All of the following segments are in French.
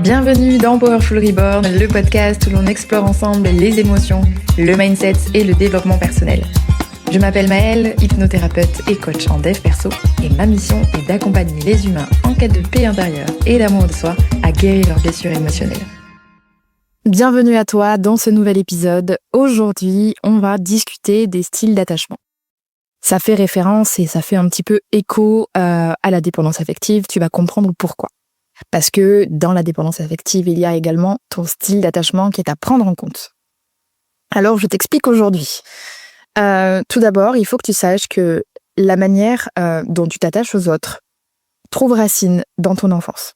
Bienvenue dans Powerful Reborn, le podcast où l'on explore ensemble les émotions, le mindset et le développement personnel. Je m'appelle Maëlle, hypnothérapeute et coach en dev perso, et ma mission est d'accompagner les humains en quête de paix intérieure et d'amour de soi à guérir leurs blessures émotionnelles. Bienvenue à toi dans ce nouvel épisode. Aujourd'hui, on va discuter des styles d'attachement. Ça fait référence et ça fait un petit peu écho à la dépendance affective. Tu vas comprendre pourquoi. Parce que dans la dépendance affective, il y a également ton style d'attachement qui est à prendre en compte. Alors, je t'explique aujourd'hui. Tout d'abord, il faut que tu saches que la manière dont tu t'attaches aux autres trouve racine dans ton enfance.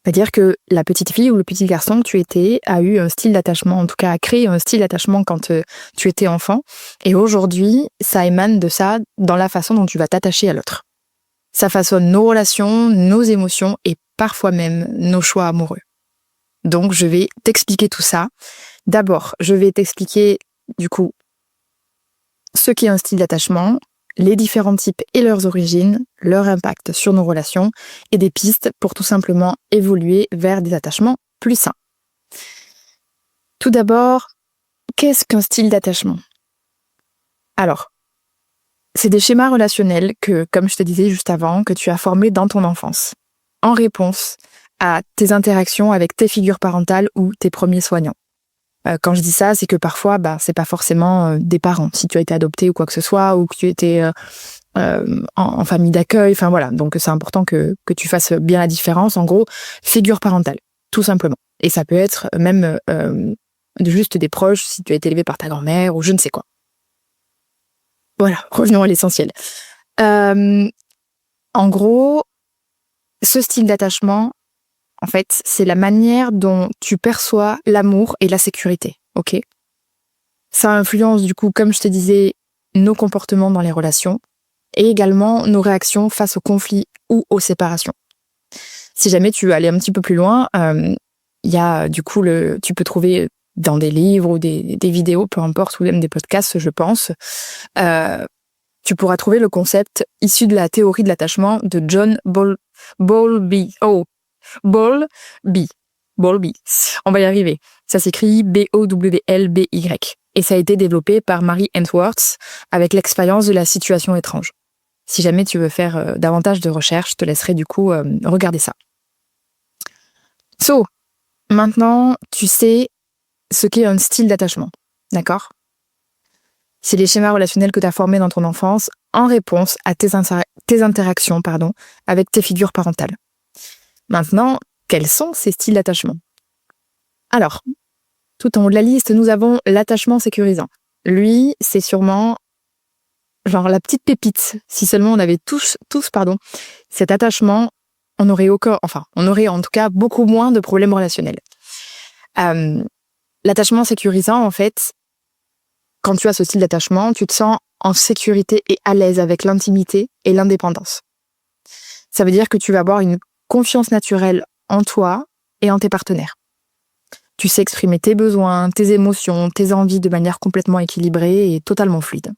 C'est-à-dire que la petite fille ou le petit garçon que tu étais a eu un style d'attachement, en tout cas a créé un style d'attachement quand tu étais enfant. Et aujourd'hui, ça émane de ça dans la façon dont tu vas t'attacher à l'autre. Ça façonne nos relations, nos émotions et parfois même nos choix amoureux. Donc, je vais t'expliquer tout ça. D'abord, je vais t'expliquer, du coup, ce qu'est un style d'attachement, les différents types et leurs origines, leur impact sur nos relations et des pistes pour tout simplement évoluer vers des attachements plus sains. Tout d'abord, qu'est-ce qu'un style d'attachement ? Alors, c'est des schémas relationnels que, comme je te disais juste avant, que tu as formés dans ton enfance, en réponse à tes interactions avec tes figures parentales ou tes premiers soignants. Quand je dis ça, c'est que parfois, c'est pas forcément des parents, si tu as été adopté ou quoi que ce soit, ou que tu étais en famille d'accueil, enfin voilà. Donc c'est important que tu fasses bien la différence. En gros, figure parentale, tout simplement. Et ça peut être même juste des proches, si tu as été élevé par ta grand-mère ou je ne sais quoi. Voilà, revenons à l'essentiel. En gros, ce style d'attachement, en fait, c'est la manière dont tu perçois l'amour et la sécurité, ok ? Ça influence, du coup, comme je te disais, nos comportements dans les relations et également nos réactions face aux conflits ou aux séparations. Si jamais tu veux aller un petit peu plus loin, il y a, du coup, tu peux trouver dans des livres ou des vidéos, peu importe, ou même des podcasts, je pense, tu pourras trouver le concept issu de la théorie de l'attachement de John Bowlby. Bowlby. On va y arriver. Ça s'écrit B-O-W-L-B-Y. Et ça a été développé par Mary Ainsworth avec l'expérience de la situation étrange. Si jamais tu veux faire davantage de recherches, je te laisserai du coup regarder ça. So, maintenant, tu sais ce qu'est un style d'attachement. D'accord ? C'est les schémas relationnels que tu as formés dans ton enfance en réponse à tes interactions avec tes figures parentales. Maintenant, quels sont ces styles d'attachement ? Alors, tout en haut de la liste, nous avons l'attachement sécurisant. Lui, c'est sûrement genre la petite pépite. Si seulement on avait tous cet attachement, on aurait en tout cas beaucoup moins de problèmes relationnels. L'attachement sécurisant, en fait, quand tu as ce style d'attachement, tu te sens en sécurité et à l'aise avec l'intimité et l'indépendance. Ça veut dire que tu vas avoir une confiance naturelle en toi et en tes partenaires. Tu sais exprimer tes besoins, tes émotions, tes envies de manière complètement équilibrée et totalement fluide.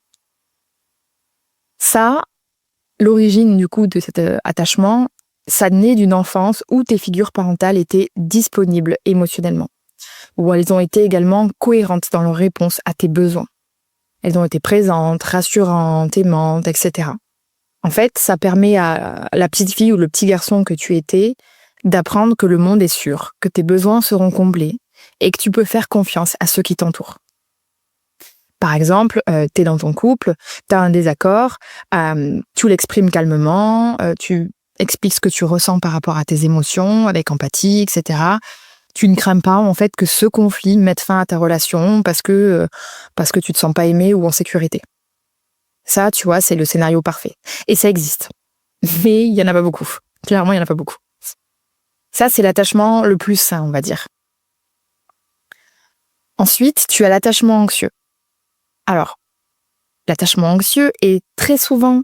Ça, l'origine du coup de cet attachement, ça naît d'une enfance où tes figures parentales étaient disponibles émotionnellement, où elles ont été également cohérentes dans leur réponse à tes besoins. Elles ont été présentes, rassurantes, aimantes, etc. En fait, ça permet à la petite fille ou le petit garçon que tu étais d'apprendre que le monde est sûr, que tes besoins seront comblés et que tu peux faire confiance à ceux qui t'entourent. Par exemple, t'es dans ton couple, t'as un désaccord, tu l'exprimes calmement, tu expliques ce que tu ressens par rapport à tes émotions, avec empathie, etc. Tu ne crains pas en fait que ce conflit mette fin à ta relation parce que tu te sens pas aimé ou en sécurité. Ça, tu vois, c'est le scénario parfait. Et ça existe. Mais il y en a pas beaucoup. Clairement, il y en a pas beaucoup. Ça, c'est l'attachement le plus sain, on va dire. Ensuite, tu as l'attachement anxieux. Alors, l'attachement anxieux est très souvent,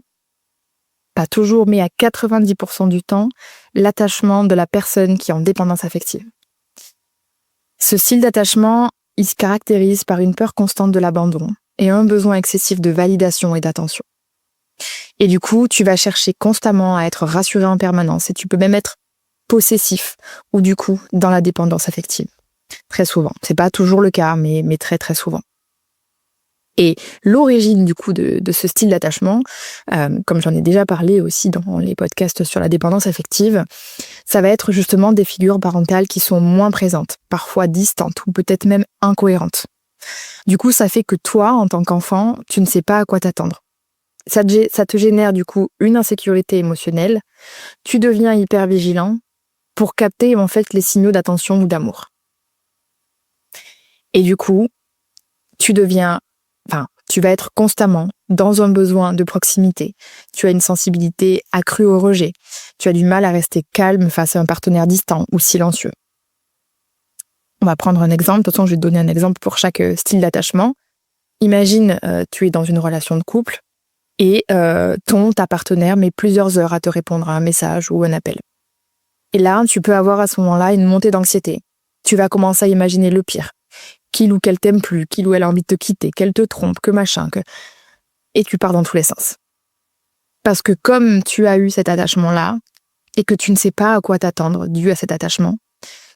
pas toujours, mais à 90% du temps, l'attachement de la personne qui est en dépendance affective. Ce style d'attachement, il se caractérise par une peur constante de l'abandon et un besoin excessif de validation et d'attention. Et du coup, tu vas chercher constamment à être rassuré en permanence et tu peux même être possessif ou du coup dans la dépendance affective. Très souvent. C'est pas toujours le cas, mais très très souvent. Et l'origine du coup de ce style d'attachement, comme j'en ai déjà parlé aussi dans les podcasts sur la dépendance affective, ça va être justement des figures parentales qui sont moins présentes, parfois distantes ou peut-être même incohérentes. Du coup, ça fait que toi, en tant qu'enfant, tu ne sais pas à quoi t'attendre. Ça te génère du coup une insécurité émotionnelle, tu deviens hyper vigilant pour capter en fait les signaux d'attention ou d'amour. Et du coup, tu vas être constamment dans un besoin de proximité. Tu as une sensibilité accrue au rejet. Tu as du mal à rester calme face à un partenaire distant ou silencieux. On va prendre un exemple. De toute façon, je vais te donner un exemple pour chaque style d'attachement. Imagine, tu es dans une relation de couple et ta partenaire met plusieurs heures à te répondre à un message ou un appel. Et là, tu peux avoir à ce moment-là une montée d'anxiété. Tu vas commencer à imaginer le pire. Qu'il ou qu'elle t'aime plus, qu'il ou elle a envie de te quitter, qu'elle te trompe, que machin, et tu pars dans tous les sens. Parce que comme tu as eu cet attachement-là, et que tu ne sais pas à quoi t'attendre dû à cet attachement,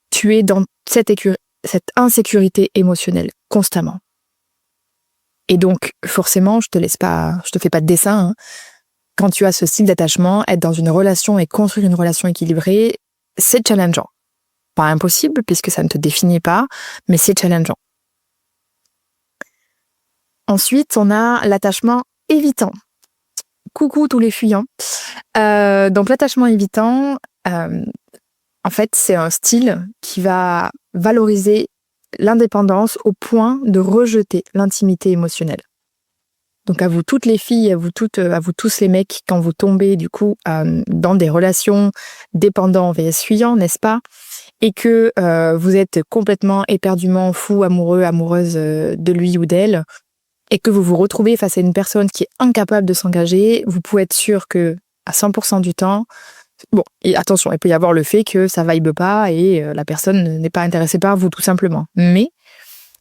tu es dans cette insécurité émotionnelle constamment. Et donc, forcément, je te fais pas de dessin, hein. Quand tu as ce style d'attachement, être dans une relation et construire une relation équilibrée, c'est challengeant. Pas impossible, puisque ça ne te définit pas, mais c'est challengeant. Ensuite, on a l'attachement évitant. Coucou tous les fuyants. Donc l'attachement évitant, en fait, c'est un style qui va valoriser l'indépendance au point de rejeter l'intimité émotionnelle. Donc à vous toutes les filles, à vous tous les mecs, quand vous tombez du coup dans des relations dépendants vs fuyants, n'est-ce pas ? Et que vous êtes complètement éperdument fou, amoureux, amoureuse de lui ou d'elle, et que vous vous retrouvez face à une personne qui est incapable de s'engager, vous pouvez être sûr que à 100% du temps, bon, et attention, il peut y avoir le fait que ça vibe pas et la personne n'est pas intéressée par vous tout simplement. Mais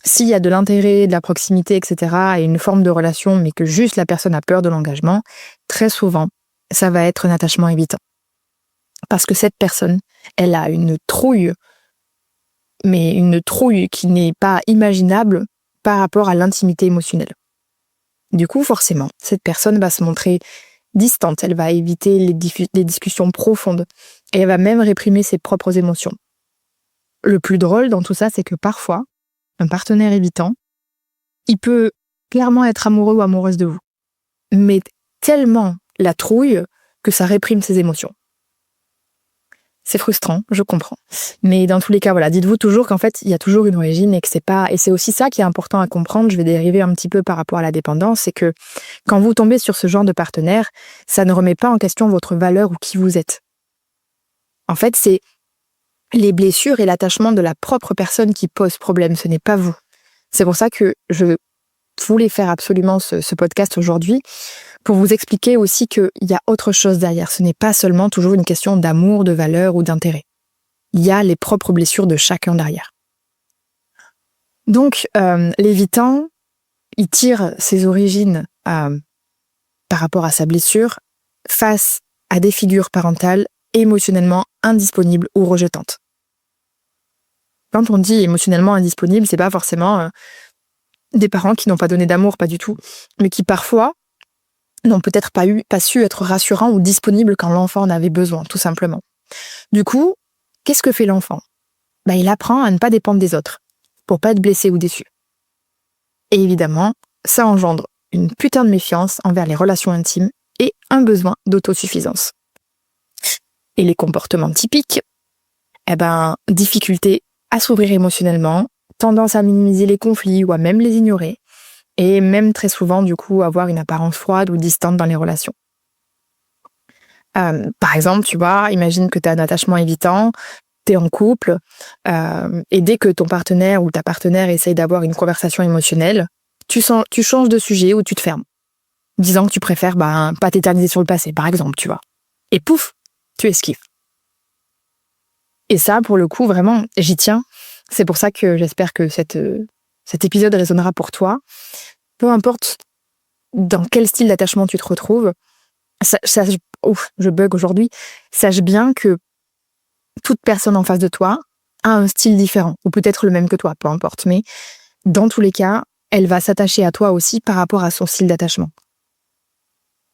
s'il y a de l'intérêt, de la proximité, etc., et une forme de relation, mais que juste la personne a peur de l'engagement, très souvent, ça va être un attachement évitant. Parce que cette personne, elle a une trouille, mais une trouille qui n'est pas imaginable par rapport à l'intimité émotionnelle. Du coup, forcément, cette personne va se montrer distante, elle va éviter les discussions profondes, et elle va même réprimer ses propres émotions. Le plus drôle dans tout ça, c'est que parfois, un partenaire évitant, il peut clairement être amoureux ou amoureuse de vous, mais tellement la trouille que ça réprime ses émotions. C'est frustrant, je comprends. Mais dans tous les cas, voilà, dites-vous toujours qu'en fait, il y a toujours une origine et que c'est aussi ça qui est important à comprendre. Je vais dériver un petit peu par rapport à la dépendance, c'est que quand vous tombez sur ce genre de partenaire, ça ne remet pas en question votre valeur ou qui vous êtes. En fait, c'est les blessures et l'attachement de la propre personne qui posent problème, ce n'est pas vous. C'est pour ça que je voulais faire absolument ce podcast aujourd'hui, pour vous expliquer aussi qu'il y a autre chose derrière. Ce n'est pas seulement toujours une question d'amour, de valeur ou d'intérêt. Il y a les propres blessures de chacun derrière. Donc, l'évitant, il tire ses origines par rapport à sa blessure face à des figures parentales émotionnellement indisponibles ou rejetantes. Quand on dit émotionnellement indisponible, c'est pas forcément des parents qui n'ont pas donné d'amour, pas du tout, mais qui parfois n'ont peut-être pas su être rassurants ou disponibles quand l'enfant en avait besoin, tout simplement. Du coup, qu'est-ce que fait l'enfant ? Il apprend à ne pas dépendre des autres, pour pas être blessé ou déçu. Et évidemment, ça engendre une putain de méfiance envers les relations intimes et un besoin d'autosuffisance. Et les comportements typiques, difficulté à s'ouvrir émotionnellement, tendance à minimiser les conflits ou à même les ignorer, et même très souvent, du coup, avoir une apparence froide ou distante dans les relations. Par exemple, tu vois, imagine que tu as un attachement évitant, tu es en couple, et dès que ton partenaire ou ta partenaire essaye d'avoir une conversation émotionnelle, tu changes de sujet ou tu te fermes, disant que tu préfères pas t'éterniser sur le passé, par exemple, tu vois. Et pouf, tu esquives. Et ça, pour le coup, vraiment, j'y tiens. C'est pour ça que j'espère que cet épisode résonnera pour toi. Peu importe dans quel style d'attachement tu te retrouves, je bug aujourd'hui, sache bien que toute personne en face de toi a un style différent, ou peut-être le même que toi, peu importe. Mais dans tous les cas, elle va s'attacher à toi aussi par rapport à son style d'attachement.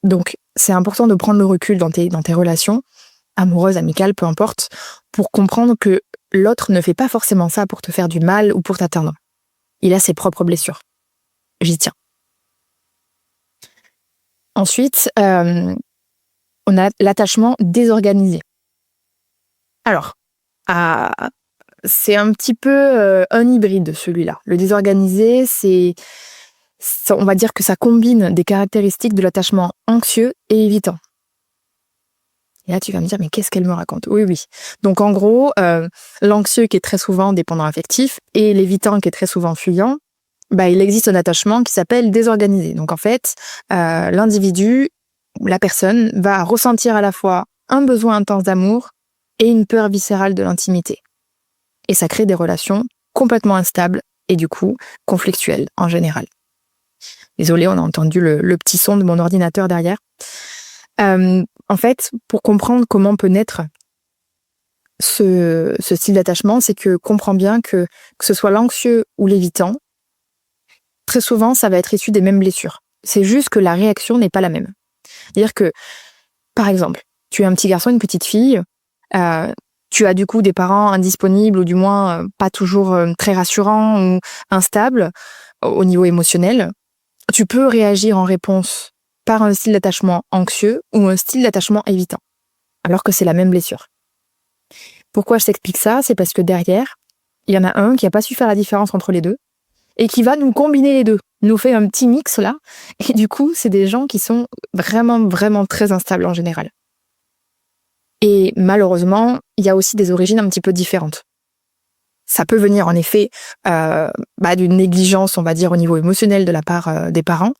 Donc, c'est important de prendre le recul dans tes relations, amoureuses, amicales, peu importe, pour comprendre que l'autre ne fait pas forcément ça pour te faire du mal ou pour t'atteindre. Il a ses propres blessures. J'y tiens. Ensuite, on a l'attachement désorganisé. Alors, c'est un petit peu un hybride, celui-là. Le désorganisé, on va dire que ça combine des caractéristiques de l'attachement anxieux et évitant. Et là, tu vas me dire, mais qu'est-ce qu'elle me raconte ? Oui. Donc, en gros, l'anxieux qui est très souvent dépendant affectif et l'évitant qui est très souvent fuyant, il existe un attachement qui s'appelle désorganisé. Donc, en fait, l'individu, la personne, va ressentir à la fois un besoin intense d'amour et une peur viscérale de l'intimité. Et ça crée des relations complètement instables et du coup, conflictuelles en général. Désolée, on a entendu le petit son de mon ordinateur derrière. En fait, pour comprendre comment peut naître ce style d'attachement, c'est que comprends bien que ce soit l'anxieux ou l'évitant, très souvent, ça va être issu des mêmes blessures. C'est juste que la réaction n'est pas la même. C'est-à-dire que, par exemple, tu es un petit garçon, une petite fille, tu as du coup des parents indisponibles ou du moins pas toujours très rassurants ou instables au niveau émotionnel. Tu peux réagir en réponse par un style d'attachement anxieux ou un style d'attachement évitant, alors que c'est la même blessure. Pourquoi je t'explique ça ? C'est parce que derrière, il y en a un qui n'a pas su faire la différence entre les deux et qui va nous combiner les deux, nous fait un petit mix là, et du coup, c'est des gens qui sont vraiment, vraiment très instables en général. Et malheureusement, il y a aussi des origines un petit peu différentes. Ça peut venir en effet d'une négligence, on va dire, au niveau émotionnel de la part des parents,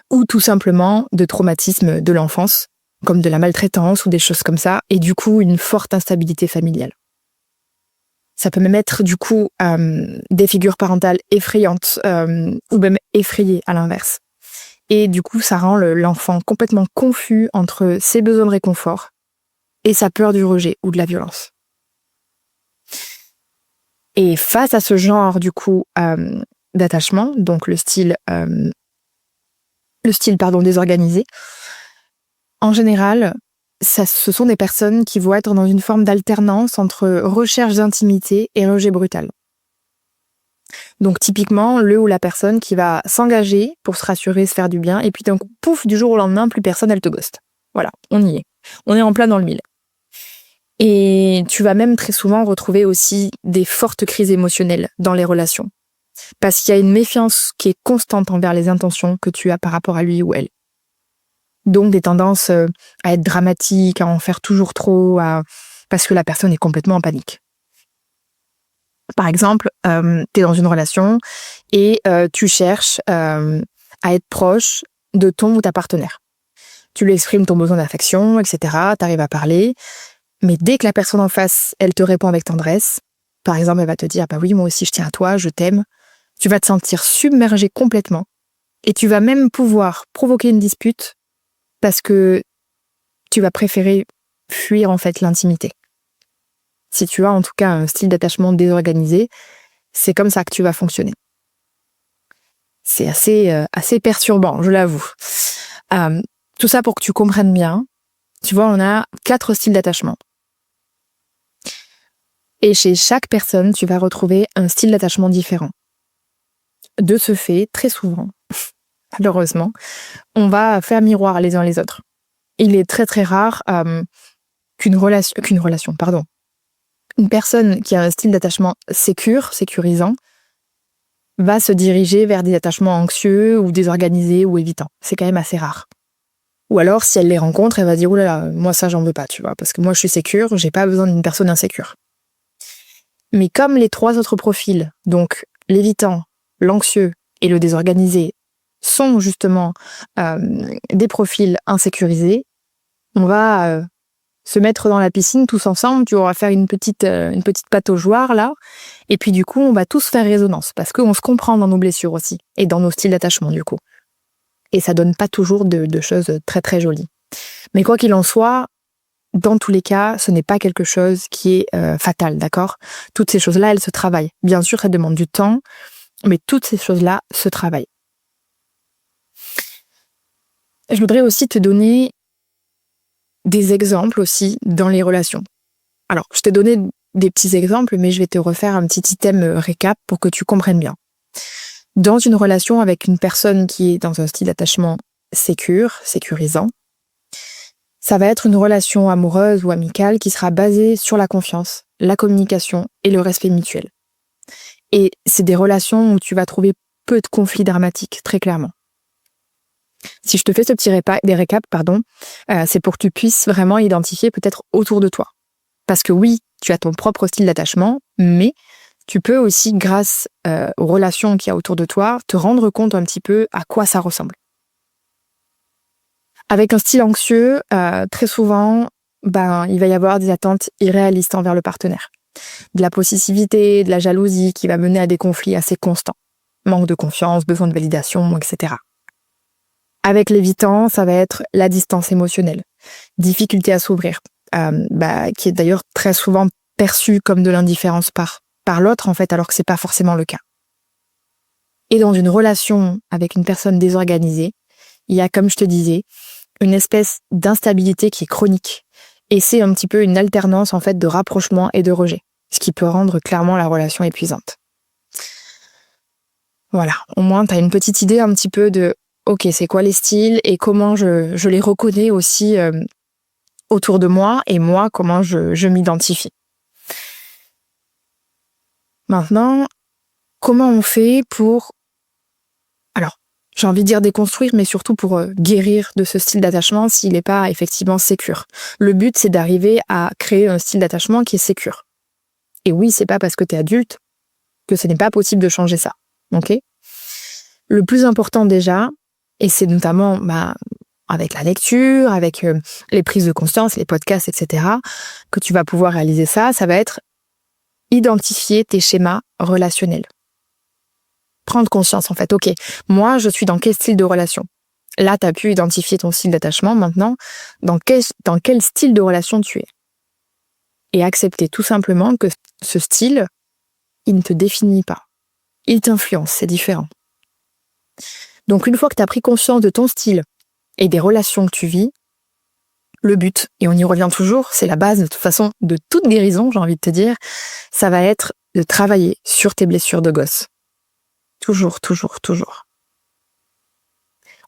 ou tout simplement de traumatismes de l'enfance, comme de la maltraitance ou des choses comme ça, et du coup une forte instabilité familiale. Ça peut même être du coup des figures parentales effrayantes ou même effrayées à l'inverse. Et du coup, ça rend l'enfant complètement confus entre ses besoins de réconfort et sa peur du rejet ou de la violence. Et face à ce genre du coup d'attachement, donc le style désorganisé, en général, ce sont des personnes qui vont être dans une forme d'alternance entre recherche d'intimité et rejet brutal. Donc typiquement, le ou la personne qui va s'engager pour se rassurer, se faire du bien, et puis d'un coup, pouf, du jour au lendemain, plus personne, elle te ghoste. Voilà, on y est. On est en plein dans le mille. Et tu vas même très souvent retrouver aussi des fortes crises émotionnelles dans les relations. Parce qu'il y a une méfiance qui est constante envers les intentions que tu as par rapport à lui ou elle. Donc des tendances à être dramatique, à en faire toujours trop, parce que la personne est complètement en panique. Par exemple, tu es dans une relation et tu cherches à être proche de ton ou ta partenaire. Tu lui exprimes ton besoin d'affection, etc. Tu arrives à parler, mais dès que la personne en face, elle te répond avec tendresse, par exemple, elle va te dire « oui, moi aussi je tiens à toi, je t'aime », tu vas te sentir submergé complètement et tu vas même pouvoir provoquer une dispute parce que tu vas préférer fuir en fait l'intimité. Si tu as en tout cas un style d'attachement désorganisé, c'est comme ça que tu vas fonctionner. C'est assez perturbant, je l'avoue. Tout ça pour que tu comprennes bien. Tu vois, on a 4 styles d'attachement. Et chez chaque personne, tu vas retrouver un style d'attachement différent. De ce fait, très souvent, malheureusement, on va faire miroir les uns les autres. Il est très très rare qu'une personne qui a un style d'attachement sécurisant, va se diriger vers des attachements anxieux ou désorganisés ou évitants. C'est quand même assez rare. Ou alors, si elle les rencontre, elle va dire « oulala, moi ça j'en veux pas, tu vois, parce que moi je suis sécure, j'ai pas besoin d'une personne insécure. » Mais comme les 3 autres profils, donc l'évitant, l'anxieux et le désorganisé, sont justement des profils insécurisés, on va se mettre dans la piscine tous ensemble, tu vas faire une petite pataugeoire là, et puis du coup on va tous faire résonance, parce qu'on se comprend dans nos blessures aussi, et dans nos styles d'attachement du coup. Et ça donne pas toujours de choses très très jolies. Mais quoi qu'il en soit, dans tous les cas, ce n'est pas quelque chose qui est fatal, d'accord? Toutes ces choses-là, elles se travaillent. Bien sûr, ça demande du temps, mais toutes ces choses-là se travaillent. Je voudrais aussi te donner des exemples aussi dans les relations. Alors, je t'ai donné des petits exemples, mais je vais te refaire un petit item récap pour que tu comprennes bien. Dans une relation avec une personne qui est dans un style d'attachement sécurisant, ça va être une relation amoureuse ou amicale qui sera basée sur la confiance, la communication et le respect mutuel. Et c'est des relations où tu vas trouver peu de conflits dramatiques, très clairement. Si je te fais ce petit récap, c'est pour que tu puisses vraiment identifier peut-être autour de toi. Parce que oui, tu as ton propre style d'attachement, mais tu peux aussi, grâce aux relations qu'il y a autour de toi, te rendre compte un petit peu à quoi ça ressemble. Avec un style anxieux, très souvent, il va y avoir des attentes irréalistes envers le partenaire. De la possessivité, de la jalousie qui va mener à des conflits assez constants. Manque de confiance, besoin de validation, etc. Avec l'évitant, ça va être la distance émotionnelle, difficulté à s'ouvrir, qui est d'ailleurs très souvent perçue comme de l'indifférence par l'autre, en fait, alors que c'est pas forcément le cas. Et dans une relation avec une personne désorganisée, il y a, comme je te disais, une espèce d'instabilité qui est chronique. Et c'est un petit peu une alternance, en fait, de rapprochement et de rejet, ce qui peut rendre clairement la relation épuisante. Voilà, au moins, tu as une petite idée un petit peu de ok, c'est quoi les styles et comment je les reconnais aussi autour de moi et moi, comment je m'identifie. Maintenant, comment on fait pour, alors, j'ai envie de dire déconstruire, mais surtout pour guérir de ce style d'attachement s'il n'est pas effectivement sécure. Le but, c'est d'arriver à créer un style d'attachement qui est sécure. Et oui, c'est pas parce que tu es adulte que ce n'est pas possible de changer ça. Ok ? Le plus important déjà, et c'est notamment avec la lecture, avec les prises de conscience, les podcasts, etc., que tu vas pouvoir réaliser ça, ça va être identifier tes schémas relationnels. Prendre conscience, en fait. Ok, moi, je suis dans quel style de relation ? Là, tu as pu identifier ton style d'attachement. Maintenant, dans quel style de relation tu es ? Et accepter tout simplement que ce style, il ne te définit pas. Il t'influence, c'est différent. Donc, une fois que tu as pris conscience de ton style et des relations que tu vis, le but, et on y revient toujours, c'est la base de toute façon de toute guérison, j'ai envie de te dire, ça va être de travailler sur tes blessures de gosse. Toujours, toujours, toujours.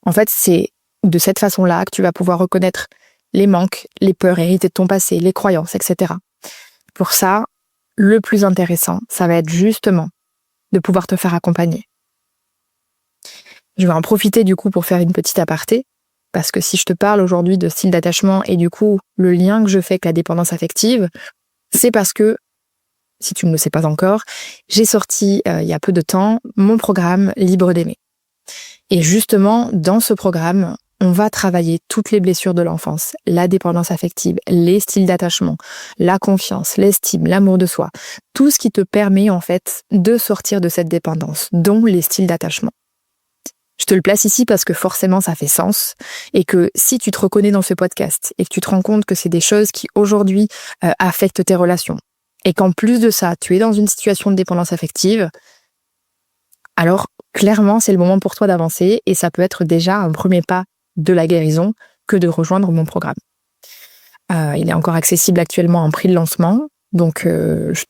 En fait, c'est de cette façon-là que tu vas pouvoir reconnaître les manques, les peurs héritées de ton passé, les croyances, etc. Pour ça, le plus intéressant, ça va être justement de pouvoir te faire accompagner. Je vais en profiter du coup pour faire une petite aparté, parce que si je te parle aujourd'hui de style d'attachement et du coup le lien que je fais avec la dépendance affective, c'est parce que, si tu ne le sais pas encore, j'ai sorti il y a peu de temps mon programme Libre d'aimer. Et justement, dans ce programme, on va travailler toutes les blessures de l'enfance, la dépendance affective, les styles d'attachement, la confiance, l'estime, l'amour de soi, tout ce qui te permet en fait de sortir de cette dépendance, dont les styles d'attachement. Je te le place ici parce que forcément ça fait sens et que si tu te reconnais dans ce podcast et que tu te rends compte que c'est des choses qui aujourd'hui affectent tes relations et qu'en plus de ça, tu es dans une situation de dépendance affective, alors clairement c'est le moment pour toi d'avancer et ça peut être déjà un premier pas de la guérison que de rejoindre mon programme. Il est encore accessible actuellement en prix de lancement, donc je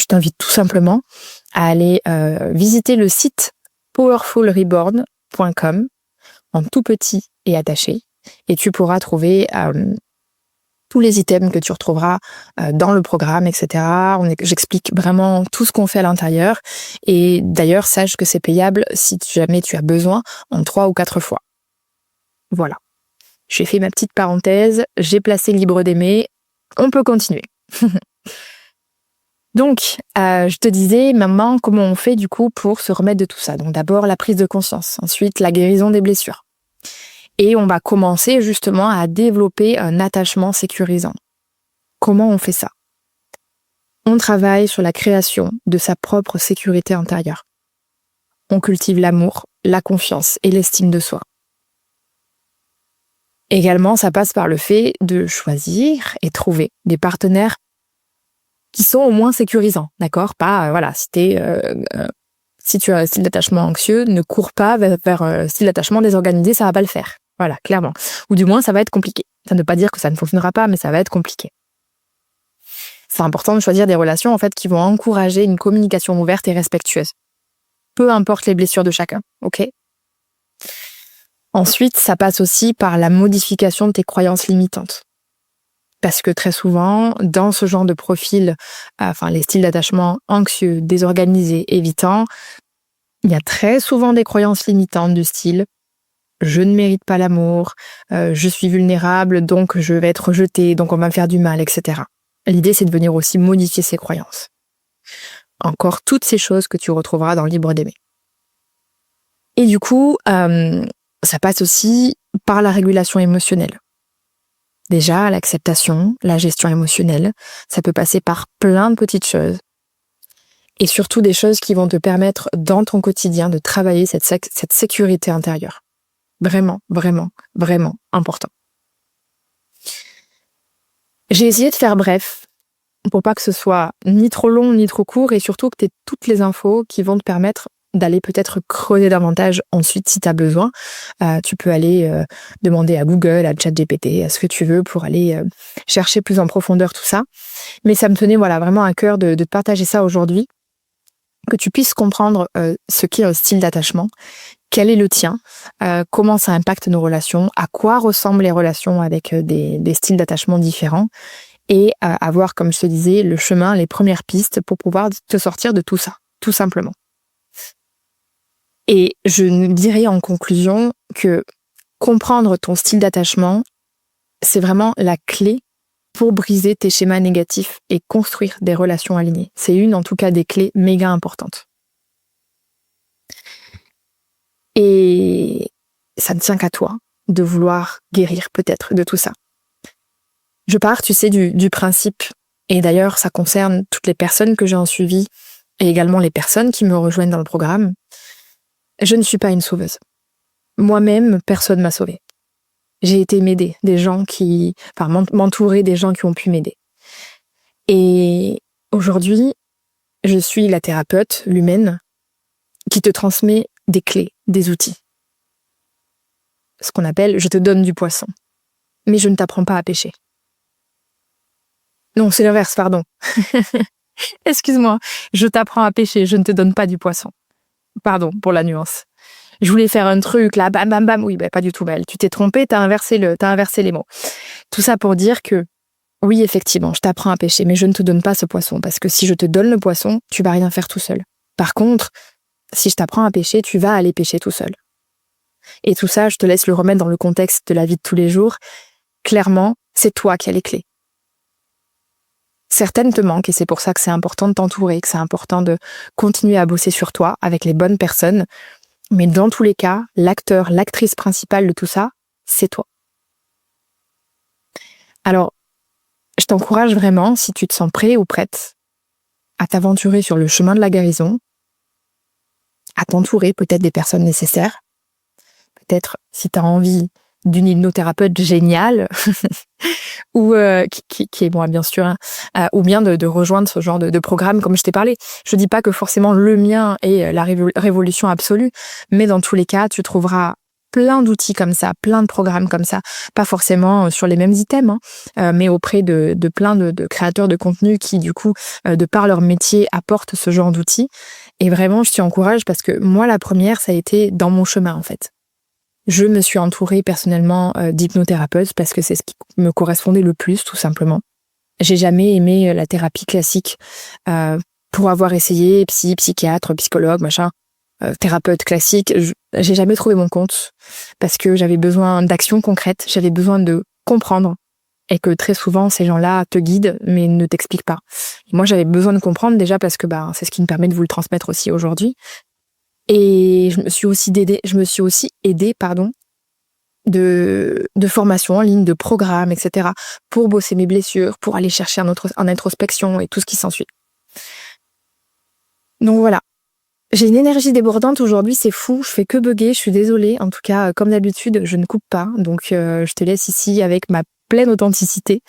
t'invite tout simplement à aller visiter le site powerfulreborn.com en tout petit et attaché et tu pourras trouver tous les items que tu retrouveras dans le programme, etc. J'explique vraiment tout ce qu'on fait à l'intérieur et d'ailleurs sache que c'est payable si jamais tu as besoin en 3 ou 4 fois. Voilà. J'ai fait ma petite parenthèse, j'ai placé Libre d'aimer, on peut continuer. Donc, je te disais maintenant comment on fait du coup pour se remettre de tout ça. Donc d'abord la prise de conscience, ensuite la guérison des blessures. Et on va commencer justement à développer un attachement sécurisant. Comment on fait ça ? On travaille sur la création de sa propre sécurité intérieure. On cultive l'amour, la confiance et l'estime de soi. Également, ça passe par le fait de choisir et trouver des partenaires qui sont au moins sécurisants, d'accord? Pas, voilà, si tu as un style d'attachement anxieux, ne cours pas vers un style d'attachement désorganisé, ça va pas le faire. Voilà, clairement. Ou du moins, ça va être compliqué. Ça ne veut pas dire que ça ne fonctionnera pas, mais ça va être compliqué. C'est important de choisir des relations, en fait, qui vont encourager une communication ouverte et respectueuse. Peu importe les blessures de chacun, ok? Ensuite, ça passe aussi par la modification de tes croyances limitantes. Parce que très souvent, dans ce genre de profil, les styles d'attachement anxieux, désorganisés, évitants, il y a très souvent des croyances limitantes du style « je ne mérite pas l'amour »,« je suis vulnérable, donc je vais être rejeté, donc on va me faire du mal », etc. L'idée, c'est de venir aussi modifier ces croyances. Encore toutes ces choses que tu retrouveras dans Libre d'aimer. Et du coup, ça passe aussi par la régulation émotionnelle. Déjà, l'acceptation, la gestion émotionnelle, ça peut passer par plein de petites choses. Et surtout des choses qui vont te permettre dans ton quotidien de travailler cette sécurité intérieure. Vraiment, vraiment, vraiment important. J'ai essayé de faire bref, pour pas que ce soit ni trop long ni trop court, et surtout que tu aies toutes les infos qui vont te permettre d'aller peut-être creuser davantage ensuite si tu as besoin. Tu peux aller demander à Google, à ChatGPT, à ce que tu veux pour aller chercher plus en profondeur tout ça. Mais ça me tenait vraiment à cœur de te partager ça aujourd'hui, que tu puisses comprendre ce qu'est un style d'attachement, quel est le tien, comment ça impacte nos relations, à quoi ressemblent les relations avec des styles d'attachement différents, et avoir, comme je te disais, le chemin, les premières pistes pour pouvoir te sortir de tout ça, tout simplement. Et je dirais en conclusion que comprendre ton style d'attachement, c'est vraiment la clé pour briser tes schémas négatifs et construire des relations alignées. C'est en tout cas, des clés méga importantes. Et ça ne tient qu'à toi de vouloir guérir peut-être de tout ça. Je pars, tu sais, du principe, et d'ailleurs ça concerne toutes les personnes que j'ai en suivi et également les personnes qui me rejoignent dans le programme. Je ne suis pas une sauveuse. Moi-même, personne m'a sauvée. J'ai été m'aider, m'entourer des gens qui ont pu m'aider. Et aujourd'hui, je suis la thérapeute, l'humaine, qui te transmet des clés, des outils. Ce qu'on appelle « je te donne du poisson ». Mais je ne t'apprends pas à pêcher. Non, c'est l'inverse, pardon. Excuse-moi, je t'apprends à pêcher, je ne te donne pas du poisson. Pardon pour la nuance. Je voulais faire un truc là, bam bam bam. Oui, pas du tout, Maëlle. Tu t'es trompée, t'as inversé les mots. Tout ça pour dire que oui, effectivement, je t'apprends à pêcher, mais je ne te donne pas ce poisson, parce que si je te donne le poisson, tu vas rien faire tout seul. Par contre, si je t'apprends à pêcher, tu vas aller pêcher tout seul. Et tout ça, je te laisse le remettre dans le contexte de la vie de tous les jours. Clairement, c'est toi qui as les clés. Certaines te manquent et c'est pour ça que c'est important de t'entourer, que c'est important de continuer à bosser sur toi avec les bonnes personnes. Mais dans tous les cas, l'acteur, l'actrice principale de tout ça, c'est toi. Alors, je t'encourage vraiment, si tu te sens prêt ou prête, à t'aventurer sur le chemin de la guérison, à t'entourer peut-être des personnes nécessaires, peut-être si tu as envie d'une hypnothérapeute géniale, ou qui est moi bien sûr, ou bien de rejoindre ce genre de programme comme je t'ai parlé. Je dis pas que forcément le mien est la révolution absolue, mais dans tous les cas, tu trouveras plein d'outils comme ça, plein de programmes comme ça, pas forcément sur les mêmes items, mais auprès de plein de créateurs de contenu qui, du coup, de par leur métier, apportent ce genre d'outils. Et vraiment, je t'y encourage parce que moi, la première, ça a été dans mon chemin, en fait. Je me suis entourée personnellement d'hypnothérapeutes parce que c'est ce qui me correspondait le plus, tout simplement. J'ai jamais aimé la thérapie classique pour avoir essayé psychiatre, psychologue, thérapeute classique. J'ai jamais trouvé mon compte parce que j'avais besoin d'actions concrètes, j'avais besoin de comprendre et que très souvent ces gens-là te guident mais ne t'expliquent pas. Et moi, j'avais besoin de comprendre déjà parce que c'est ce qui me permet de vous le transmettre aussi aujourd'hui. Et je me suis aussi aidée de formations en ligne, de programmes, etc. pour bosser mes blessures, pour aller chercher en introspection et tout ce qui s'ensuit. Donc voilà. J'ai une énergie débordante aujourd'hui, c'est fou, je fais que bugger, je suis désolée. En tout cas, comme d'habitude, je ne coupe pas, donc je te laisse ici avec ma pleine authenticité.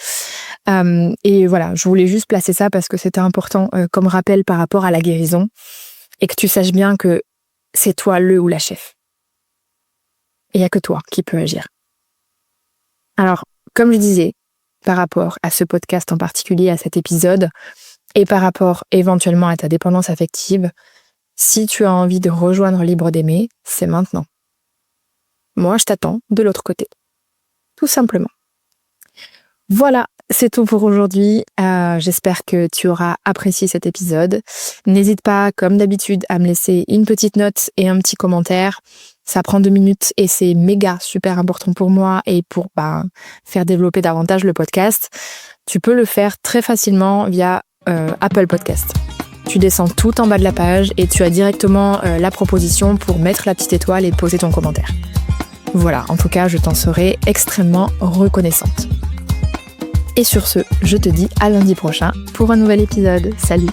Et voilà, je voulais juste placer ça parce que c'était important comme rappel par rapport à la guérison et que tu saches bien que c'est toi le ou la chef. Il n'y a que toi qui peux agir. Alors, comme je disais, par rapport à ce podcast en particulier, à cet épisode, et par rapport éventuellement à ta dépendance affective, si tu as envie de rejoindre Libre d'aimer, c'est maintenant. Moi, je t'attends de l'autre côté. Tout simplement. Voilà, c'est tout pour aujourd'hui. J'espère que tu auras apprécié cet épisode. N'hésite pas, comme d'habitude, à me laisser une petite note et un petit commentaire. Ça prend 2 minutes et c'est méga super important pour moi et pour faire développer davantage le podcast. Tu peux le faire très facilement via Apple Podcast. Tu descends tout en bas de la page et tu as directement la proposition pour mettre la petite étoile et poser ton commentaire. Voilà, en tout cas, je t'en serai extrêmement reconnaissante. Et sur ce, je te dis à lundi prochain pour un nouvel épisode. Salut!